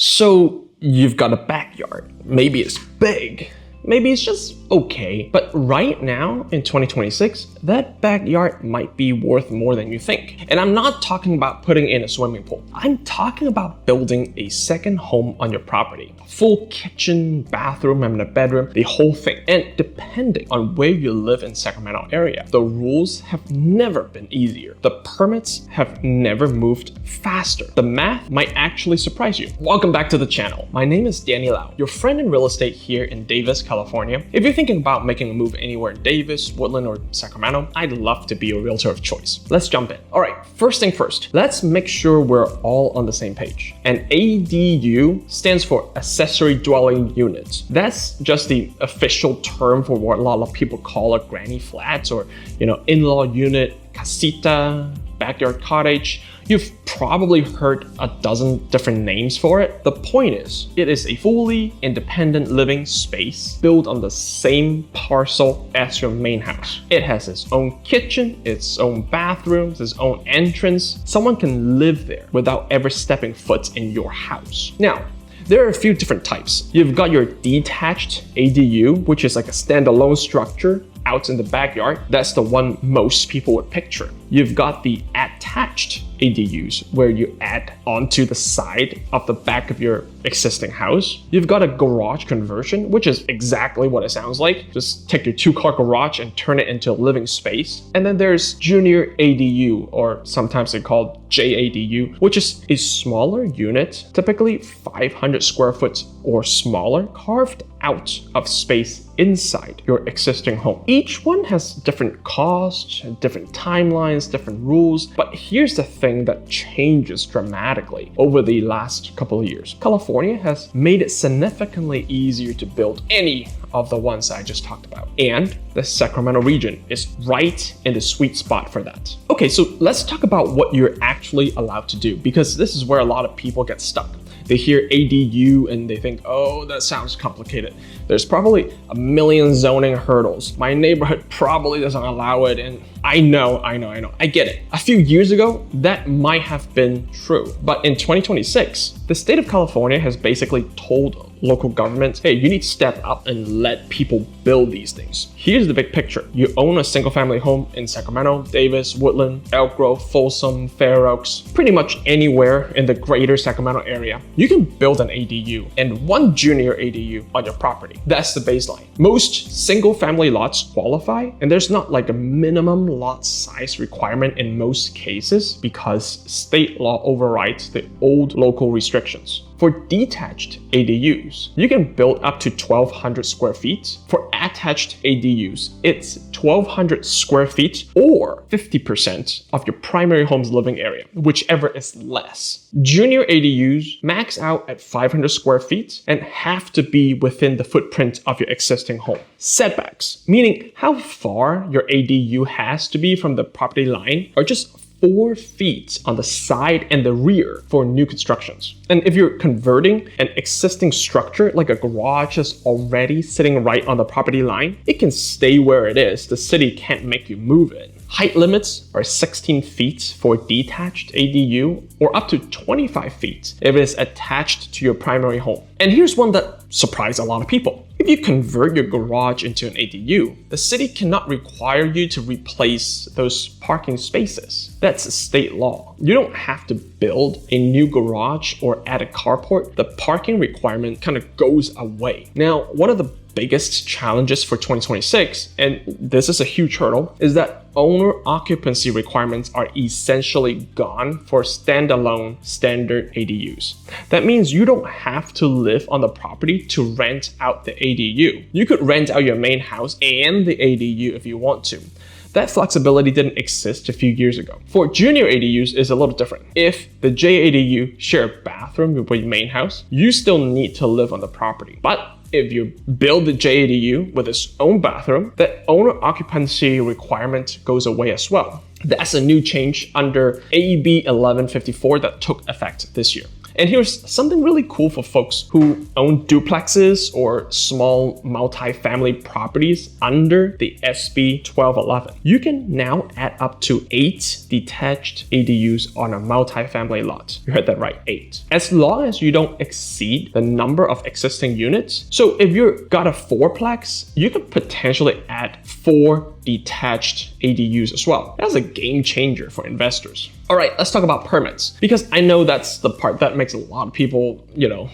So you've got a backyard. Maybe it's big. Maybe it's just okay. But right now, in 2026, that backyard might be worth more than you think. And I'm not talking about putting in a swimming pool. I'm talking about building a second home on your property. Full kitchen, bathroom, and a bedroom, the whole thing. And depending on where you live in Sacramento area, the rules have never been easier. The permits have never moved faster. The math might actually surprise you. Welcome back to the channel. My name is Danny Lau, your friend in real estate here in Davis, California. If you're thinking about making a move anywhere in Davis, Woodland, or Sacramento, I'd love to be your realtor of choice. Let's jump in. All right, first thing first, let's make sure we're all on the same page. An ADU stands for accessory dwelling unit. That's just the official term for what a lot of people call a granny flat or, in-law unit, casita, backyard cottage. You've probably heard a dozen different names for it. The point is, it is a fully independent living space built on the same parcel as your main house. It has its own kitchen, its own bathrooms, its own entrance. Someone can live there without ever stepping foot in your house. Now, there are a few different types. You've got your detached ADU, which is like a standalone structure out in the backyard. That's the one most people would picture. You've got the attached ADUs, where you add onto the side of the back of your existing house. You've got a garage conversion, which is exactly what it sounds like. Just take your 2-car garage and turn it into a living space. And then there's junior ADU, or sometimes they call JADU, which is a smaller unit, typically 500 square foot or smaller, carved out of space inside your existing home. Each one has different costs, different timelines, different rules, but here's the thing that changes dramatically over the last couple of years. California has made it significantly easier to build any of the ones I just talked about. And the Sacramento region is right in the sweet spot for that. Okay, so let's talk about what you're actually allowed to do, because this is where a lot of people get stuck. They hear ADU and they think, oh, that sounds complicated. There's probably a million zoning hurdles. My neighborhood probably doesn't allow it. And I know. I get it. A few years ago, that might have been true. But in 2026, the state of California has basically told local governments, hey, you need to step up and let people build these things. Here's the big picture. You own a single family home in Sacramento, Davis, Woodland, Elk Grove, Folsom, Fair Oaks, pretty much anywhere in the greater Sacramento area. You can build an ADU and one junior ADU on your property. That's the baseline. Most single family lots qualify, and there's not like a minimum lot size requirement in most cases because state law overrides the old local restrictions. For detached ADUs, you can build up to 1,200 square feet. For attached ADUs, it's 1,200 square feet or 50% of your primary home's living area, whichever is less. Junior ADUs max out at 500 square feet and have to be within the footprint of your existing home. Setbacks, meaning how far your ADU has to be from the property line, are just 4 feet on the side and the rear for new constructions. And if you're converting an existing structure like a garage that's already sitting right on the property line, it can stay where it is. The city can't make you move it. Height limits are 16 feet for detached ADU or up to 25 feet if it is attached to your primary home. And here's one that surprised a lot of people. If you convert your garage into an ADU, the city cannot require you to replace those parking spaces. That's state law. You don't have to build a new garage or add a carport. The parking requirement kind of goes away. Now, one of the biggest challenges for 2026, and this is a huge hurdle, is that owner occupancy requirements are essentially gone for standalone standard ADUs. That means you don't have to live on the property to rent out the ADU. You could rent out your main house and the ADU if you want to. That flexibility didn't exist a few years ago. For junior ADUs, it's a little different. If the JADU share a bathroom with your main house, you still need to live on the property. But if you build the JADU with its own bathroom, the owner occupancy requirement goes away as well. That's a new change under AB 1154 that took effect this year. And here's something really cool for folks who own duplexes or small multi-family properties under the SB 1211. You can now add up to 8 detached ADUs on a multi-family lot. You heard that right, 8. As long as you don't exceed the number of existing units. So if you've got a 4-plex, you could potentially add 4 detached ADUs as well. That's a game changer for investors. All right, let's talk about permits, because I know that's the part that makes a lot of people,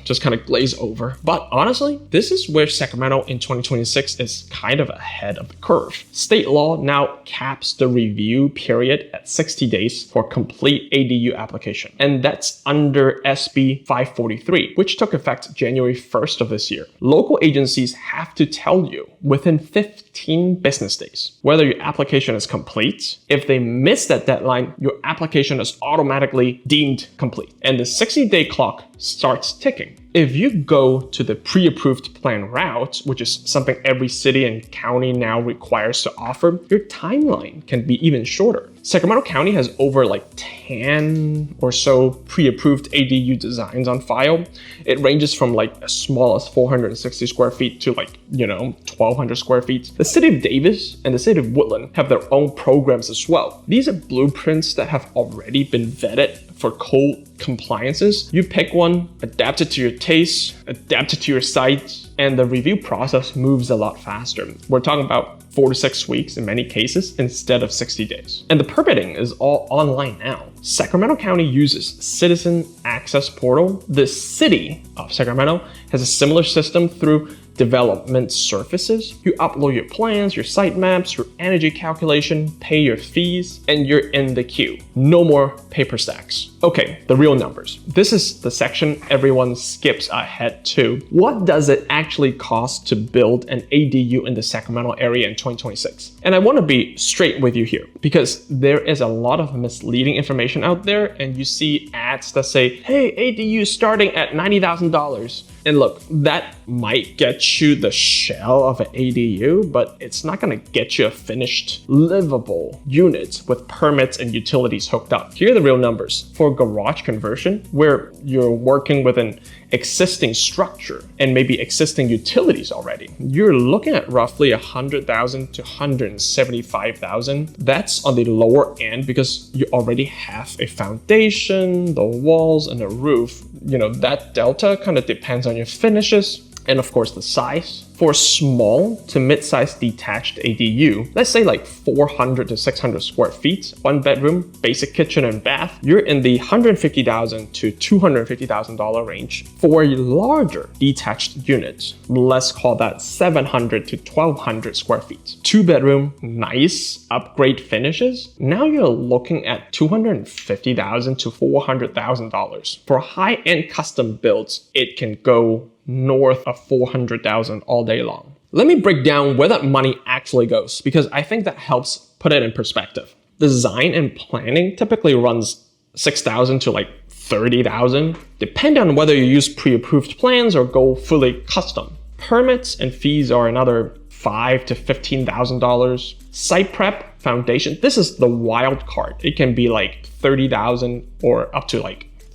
just kind of glaze over. But honestly, this is where Sacramento in 2026 is kind of ahead of the curve. State law now caps the review period at 60 days for complete ADU application. And that's under SB 543, which took effect January 1st of this year. Local agencies have to tell you within 15 business days whether your application is complete. If they miss that deadline, your application is automatically deemed complete, and the 60-day clock starts ticking. If you go to the pre-approved plan route, which is something every city and county now requires to offer, your timeline can be even shorter. Sacramento County has over 10 or so pre-approved ADU designs on file. It ranges from as small as 460 square feet to 1,200 square feet. The city of Davis and the city of Woodland have their own programs as well. These are blueprints that have already been vetted for code compliances. You pick one, adapt it to your taste, adapt it to your site, and the review process moves a lot faster. We're talking about 4 to 6 weeks in many cases instead of 60 days. And the permitting is all online now. Sacramento County uses Citizen Access Portal. The city of Sacramento has a similar system through development services. You upload your plans, your site maps, your energy calculation, pay your fees, and you're in the queue. No more paper stacks. Okay, the real numbers. This is the section everyone skips ahead to. What does it actually cost to build an ADU in the Sacramento area in 2026? And I want to be straight with you here, because there is a lot of misleading information out there, and you see ads that say, hey, ADU starting at $90,000. And look, that might get you the shell of an ADU, but it's not gonna get you a finished, livable unit with permits and utilities hooked up. Here are the real numbers. For garage conversion, where you're working with an existing structure and maybe existing utilities already, you're looking at roughly $100,000 to $175,000. That's on the lower end because you already have a foundation, the walls, and a roof. That delta kind of depends on your finishes and of course the size. For small to mid-sized detached ADU, let's say 400 to 600 square feet, 1 bedroom, basic kitchen and bath, you're in the $150,000 to $250,000 range. For a larger detached unit, let's call that 700 to 1,200 square feet, 2 bedroom, nice upgrade finishes, now you're looking at $250,000 to $400,000. For high-end custom builds, it can go north of $400,000 all day long. Let me break down where that money actually goes, because I think that helps put it in perspective. Design and planning typically runs $6,000 to $30,000, depending on whether you use pre-approved plans or go fully custom. Permits and fees are another $5,000 to $15,000. Site prep, foundation, this is the wild card. It can be $30,000 or up to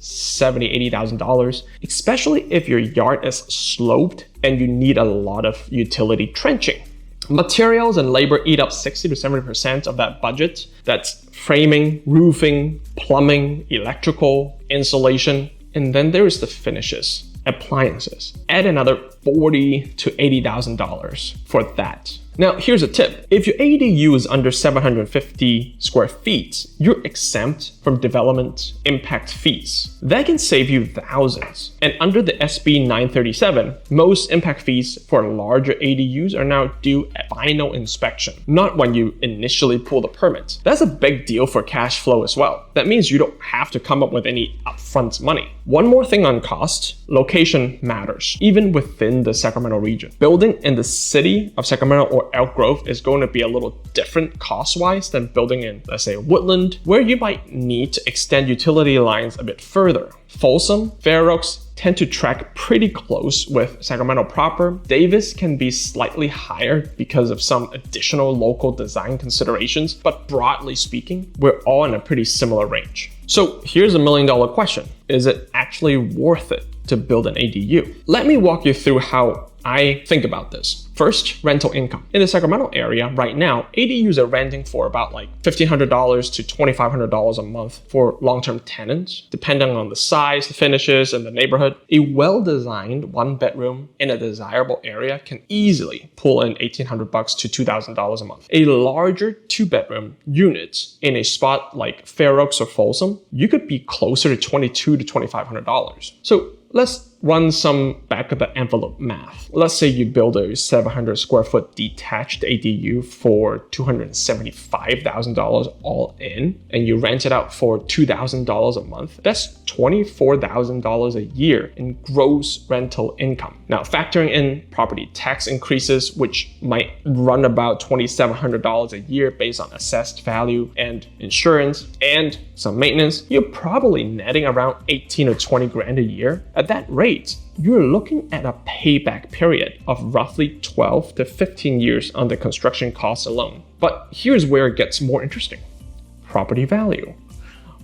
$70,000, $80,000, especially if your yard is sloped and you need a lot of utility trenching. Materials and labor eat up 60 to 70% of that budget. That's framing, roofing, plumbing, electrical, insulation, and then there is the finishes, appliances. Add another $40,000 to $80,000 for that. Now, here's a tip. If your ADU is under 750 square feet, you're exempt from development impact fees. That can save you thousands. And under the SB 937, most impact fees for larger ADUs are now due at final inspection, not when you initially pull the permit. That's a big deal for cash flow as well. That means you don't have to come up with any upfront money. One more thing on cost, location matters, even within the Sacramento region. Building in the city of Sacramento or Elk Grove is going to be a little different cost-wise than building in, let's say, Woodland, where you might need to extend utility lines a bit further. Folsom, Fair Oaks tend to track pretty close with Sacramento proper. Davis can be slightly higher because of some additional local design considerations, but broadly speaking, we're all in a pretty similar range. So here's $1 million question. Is it actually worth it to build an ADU? Let me walk you through how I think about this. First, rental income. In the Sacramento area right now, ADUs are renting for about like $1,500 to $2,500 a month for long-term tenants, depending on the size, the finishes, and the neighborhood. A well-designed one-bedroom in a desirable area can easily pull in $1,800 to $2,000 a month. A larger two-bedroom unit in a spot like Fair Oaks or Folsom, you could be closer to $2,200 to $2,500. So let's run some back of the envelope math. Let's say you build a 700 square foot detached ADU for $275,000 all in, and you rent it out for $2,000 a month. That's $24,000 a year in gross rental income. Now, factoring in property tax increases, which might run about $2,700 a year based on assessed value and insurance and some maintenance, you're probably netting around 18 or 20 grand a year. At that rate, you're looking at a payback period of roughly 12 to 15 years on the construction costs alone. But here's where it gets more interesting. Property value.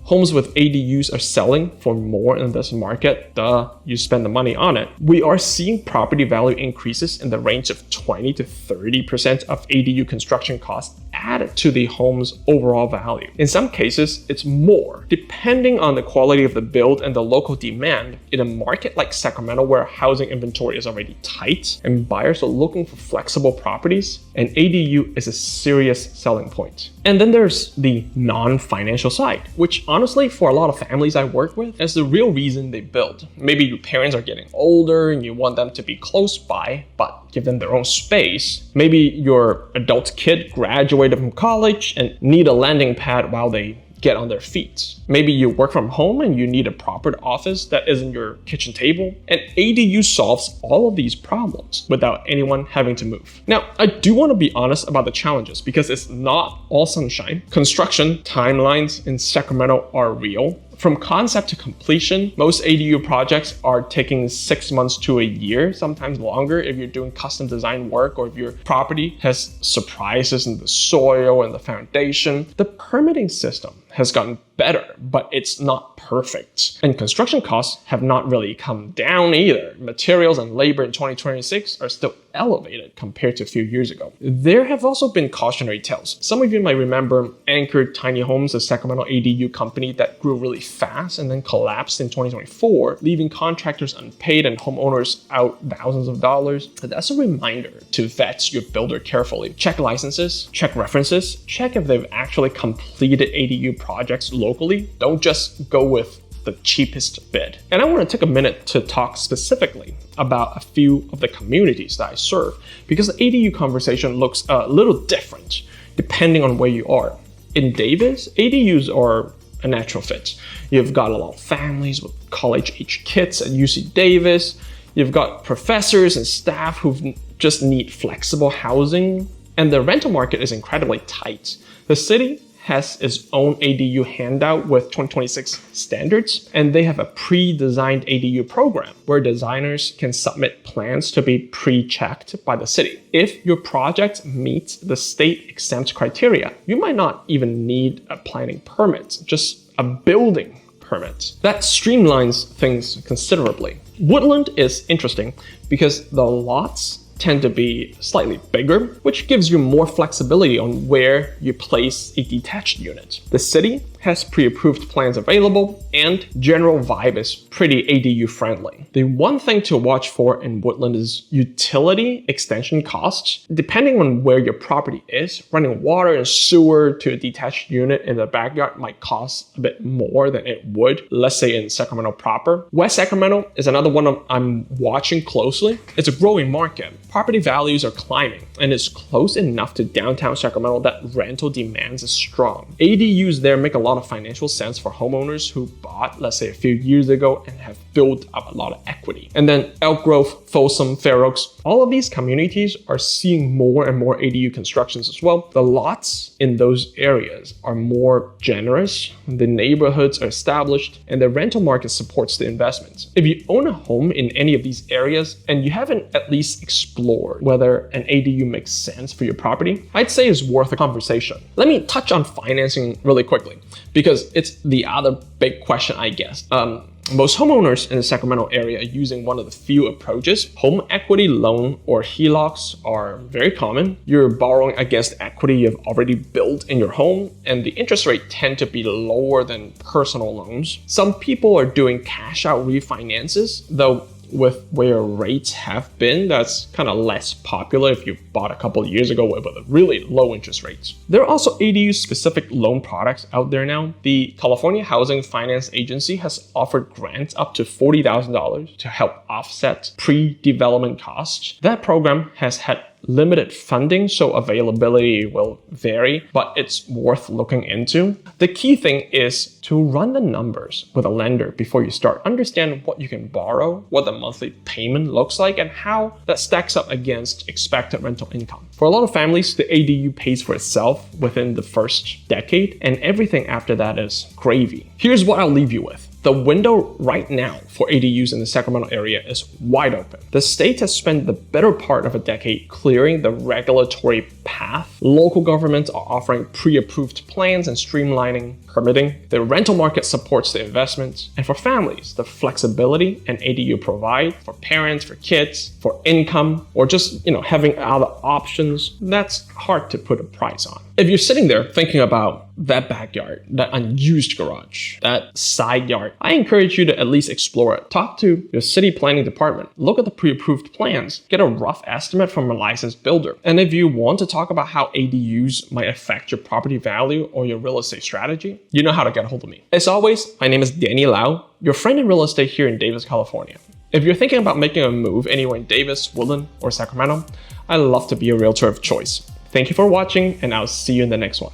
Homes with ADUs are selling for more in this market. Duh, you spend the money on it. We are seeing property value increases in the range of 20 to 30% of ADU construction costs added to the home's overall value. In some cases, it's more, depending on the quality of the build and the local demand. In a market like Sacramento, where housing inventory is already tight and buyers are looking for flexible properties, an ADU is a serious selling point. And then there's the non-financial side, which honestly, for a lot of families I work with, is the real reason they build. Maybe your parents are getting older and you want them to be close by, but give them their own space. Maybe your adult kid graduated from college and need a landing pad while they get on their feet. Maybe you work from home and you need a proper office that isn't your kitchen table. And ADU solves all of these problems without anyone having to move. Now, I do want to be honest about the challenges because it's not all sunshine. Construction timelines in Sacramento are real. From concept to completion, most ADU projects are taking 6 months to a year, sometimes longer if you're doing custom design work or if your property has surprises in the soil and the foundation. The permitting system has gotten better, but it's not perfect. And construction costs have not really come down either. Materials and labor in 2026 are still elevated compared to a few years ago. There have also been cautionary tales. Some of you might remember Anchored Tiny Homes, a Sacramento ADU company that grew really fast and then collapsed in 2024, leaving contractors unpaid and homeowners out thousands of dollars. That's a reminder to vet your builder carefully. Check licenses, check references, check if they've actually completed ADU projects locally. Don't just go with the cheapest bid. And I want to take a minute to talk specifically about a few of the communities that I serve, because the ADU conversation looks a little different depending on where you are. In Davis, ADUs are a natural fit. You've got a lot of families with college-age kids at UC Davis. You've got professors and staff who just need flexible housing. And the rental market is incredibly tight. The city has its own ADU handout with 2026 standards, and they have a pre-designed ADU program where designers can submit plans to be pre-checked by the city. If your project meets the state exempt criteria, you might not even need a planning permit, just a building permit. That streamlines things considerably. Woodland is interesting because the lots tend to be slightly bigger, which gives you more flexibility on where you place a detached unit. The city has pre-approved plans available, and general vibe is pretty ADU friendly. The one thing to watch for in Woodland is utility extension costs. Depending on where your property is, running water and sewer to a detached unit in the backyard might cost a bit more than it would, let's say in Sacramento proper. West Sacramento is another one I'm watching closely. It's a growing market. Property values are climbing, and it's close enough to downtown Sacramento that rental demands is strong. ADUs there make a lot lot of financial sense for homeowners who bought, let's say, a few years ago and have built up a lot of equity. And then Elk Grove, Folsom, Fair Oaks, all of these communities are seeing more and more ADU constructions as well. The lots in those areas are more generous, the neighborhoods are established, and the rental market supports the investments. If you own a home in any of these areas and you haven't at least explored whether an ADU makes sense for your property, I'd say it's worth a conversation. Let me touch on financing really quickly because it's the other big question, I guess. Most homeowners in the Sacramento area are using one of the few approaches. Home equity loan or HELOCs are very common. You're borrowing against equity you've already built in your home, and the interest rate tend to be lower than personal loans. Some people are doing cash out refinances, though with where rates have been, that's kind of less popular if you bought a couple of years ago with really low interest rates. There are also ADU specific loan products out there now. The California Housing Finance Agency has offered grants up to $40,000 to help offset pre-development costs. That program has had limited funding, so availability will vary, but it's worth looking into. The key thing is to run the numbers with a lender before you start. Understand what you can borrow, what the monthly payment looks like, and how that stacks up against expected rental income. For a lot of families, the ADU pays for itself within the first decade, and everything after that is gravy. Here's what I'll leave you with. The window right now for ADUs in the Sacramento area is wide open. The state has spent the better part of a decade clearing the regulatory path. Local governments are offering pre-approved plans and streamlining permitting. The rental market supports the investments. And for families, the flexibility an ADU provide for parents, for kids, for income, or just having other options, that's hard to put a price on. If you're sitting there thinking about that backyard, that unused garage, that side yard, I encourage you to at least explore it. Talk to your city planning department. Look at the pre-approved plans. Get a rough estimate from a licensed builder. And if you want to talk about how ADUs might affect your property value or your real estate strategy, you know how to get a hold of me. As always, my name is Danny Lau, your friend in real estate here in Davis, California. If you're thinking about making a move anywhere in Davis, Woodland, or Sacramento, I'd love to be a realtor of choice. Thank you for watching, and I'll see you in the next one.